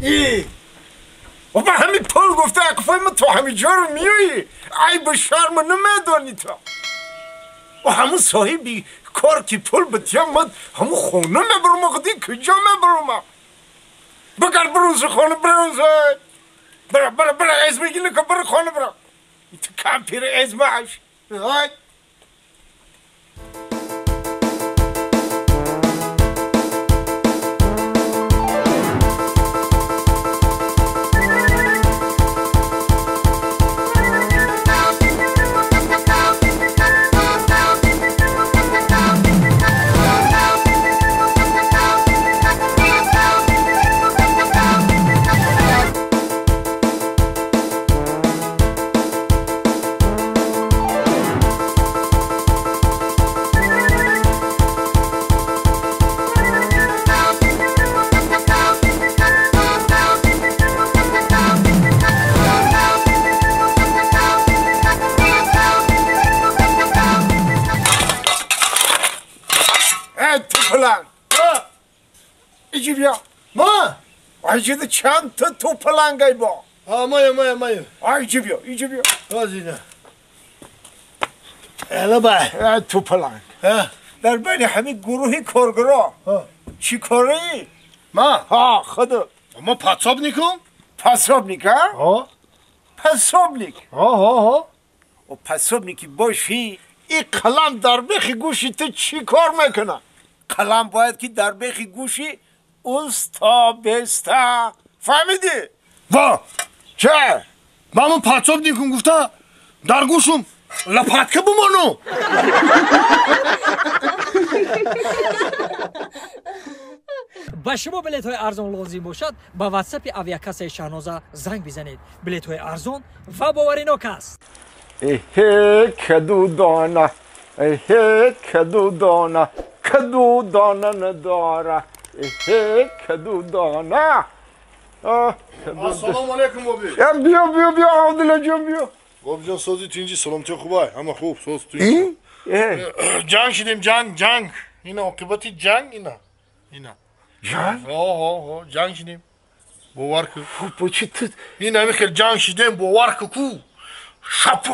ای و به همین پل گفته اکفای من تو همین جا رو میایی ای به شرم نمیدانی تو و همون صاحبی کار که پل بتیم من همون خونه میبرم قدی کجا میبرم بگر برونز خانه برونز برا از میگی نکن برا خانه برا تو کم پیر از معاش های ایجی بیا ما ایجی ده چند تا تو پلنگای با مایه ایجی بیا رازی الا بای تو پلنگ در بین همین گروهی کارگرا چی کاری؟ ما ها خدا ما پاتساب نیکم پاسابنیک ها؟ پاسابنیک ها و پاسابنیکی باشی این قلم در بخی گوشی تو چی کار میکنه؟ قلم باید که در بخی گوشی اوستا بستا فهمیدی؟ وا چه؟ ما پاتساب نیکم گفته در گوشم لپاتکه بمانو با شما بلیط های ارزان لازم باشد با واتساپ اویاکاس شاهنازه زنگ بزنید بلیط های ارزان و باوریناک است ایه کدو دانا ایه کدو دانا نداره ایه کدو دانا السلام علیکم بابی بیا عبدالله جان بیا بابی جان سازی تو اینجی سلامتی خوبه همه خوب ساز تو اینجا جنگ شدیم جنگ اینا عاقبتی جنگ اینا جان؟ ها جنگ شدیم باور کن با چی تو این همین خیلی جنگ شدیم باور کن کو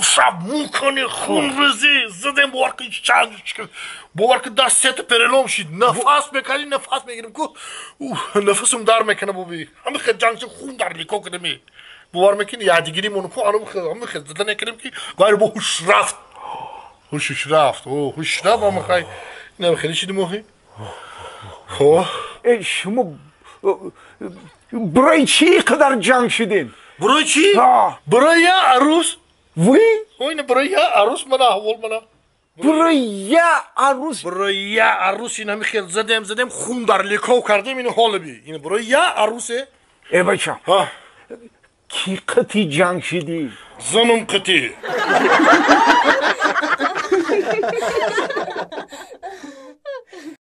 شب موکنی خون ریزی زدیم باور کن باور کن دست سه تا پرلوم شد نفس میکنی نفس میگیریم کو نفسم در میکنه بابی همین خیلی جنگ شد خون در لیکو کردیم باور میکنی یادگیری مونو کو همین خیلی زدن نکردیم که غیر با هوش رفت هوش رفت اما خیلی نه خیلی شدیم آخی شما برای چی قدر جنگ شدین؟ برای چی؟ برای یه عروس اینه برای یه عروس منه اول منه برای یه عروس این همین خیلی زدیم خون در لیکاو کردیم اینو حال بی اینه برای یه عروسه ای بچه کی قطی جنگ شدی؟ زنم قطی